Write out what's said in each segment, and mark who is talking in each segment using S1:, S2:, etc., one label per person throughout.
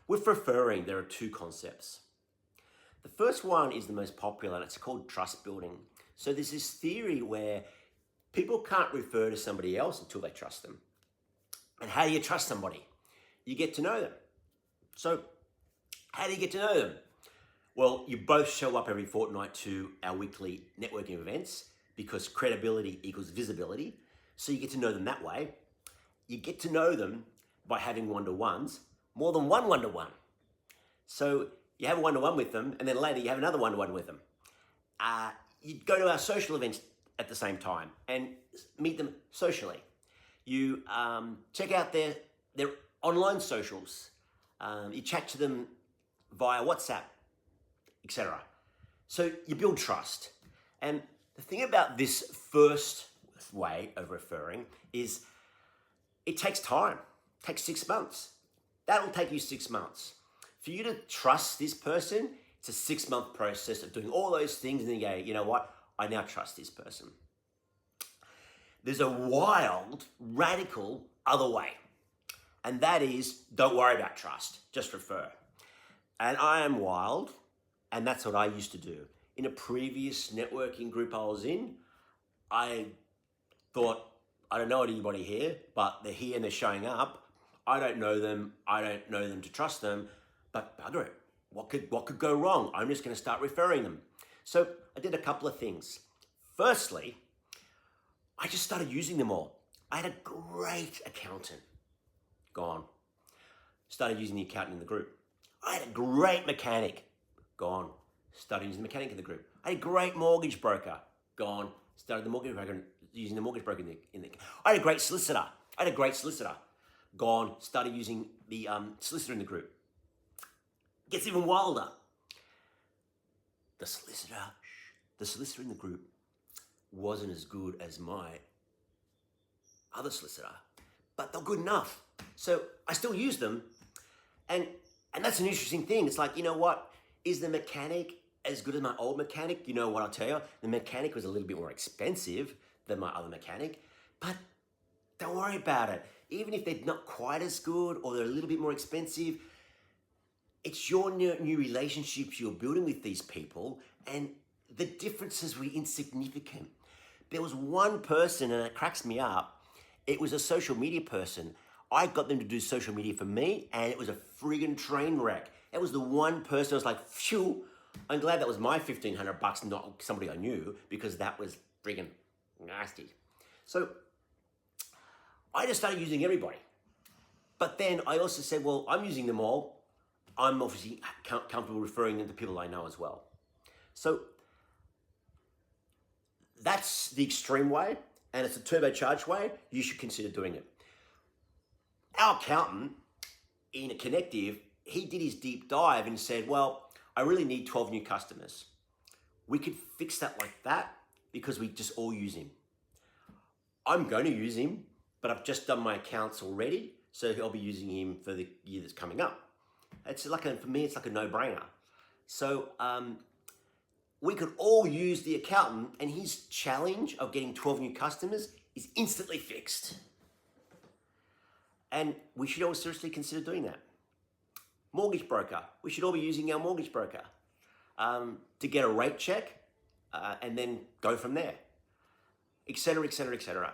S1: With referring, there are two concepts. The first one is the most popular, and it's called trust building. So there's this theory where people can't refer to somebody else until they trust them. And how do you trust somebody? You get to know them. So how do you get to know them? Well, you both show up every fortnight to our weekly networking events because credibility equals visibility. So you get to know them that way. You get to know them by having one-to-ones, more than one one-to-one. So you have a one-to-one with them, and then later you have another one-to-one with them. You go to our social events at the same time and meet them socially. You check out their online socials. You chat to them via WhatsApp, etc. So you build trust. And the thing about this first way of referring is it takes time. It takes 6 months. That'll take you 6 months. For you to trust this person, it's a 6-month process of doing all those things, and then you go, you know what? I now trust this person. There's a wild, radical other way. And that is, don't worry about trust, just refer. And I am wild, and that's what I used to do. In a previous networking group I was in, I thought, I don't know anybody here, but they're here and they're showing up. I don't know them to trust them, but bugger it. What could go wrong? I'm just gonna start referring them. So I did a couple of things. Firstly, I just started using them all. I had a great accountant. Gone. Started using the accountant in the group. I had a great mechanic. Gone. Started using the mechanic in the group. I had a great mortgage broker. Gone. Started the mortgage broker, using the mortgage broker in the I had a great solicitor. Gone. Started using the solicitor in the group. Gets even wilder. The solicitor in the group wasn't as good as my other solicitor, but they're good enough. So I still use them, and that's an interesting thing. It's like, you know what? Is the mechanic as good as my old mechanic? You know what I'll tell you? The mechanic was a little bit more expensive than my other mechanic, but don't worry about it. Even if they're not quite as good or they're a little bit more expensive, it's your new relationships you're building with these people, and the differences were insignificant. There was one person, and it cracks me up, it was a social media person. I got them to do social media for me, and it was a friggin' train wreck. It was the one person I was like, phew, I'm glad that was my $1,500, not somebody I knew, because that was friggin' nasty. So I just started using everybody. But then I also said, well, I'm using them all. I'm obviously comfortable referring them to people I know as well. So that's the extreme way, and it's a turbocharged way. You should consider doing it. Our accountant in a Connective, he did his deep dive and said, well, I really need 12 new customers. We could fix that like that because we just all use him. I'm going to use him, but I've just done my accounts already, so I'll be using him for the year that's coming up. For me, it's like a no-brainer. So we could all use the accountant, and his challenge of getting 12 new customers is instantly fixed. And we should all seriously consider doing that. Mortgage broker. We should all be using our mortgage broker to get a rate check and then go from there, etc., etc., etc.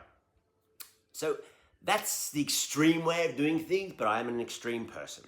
S1: So that's the extreme way of doing things, but I am an extreme person.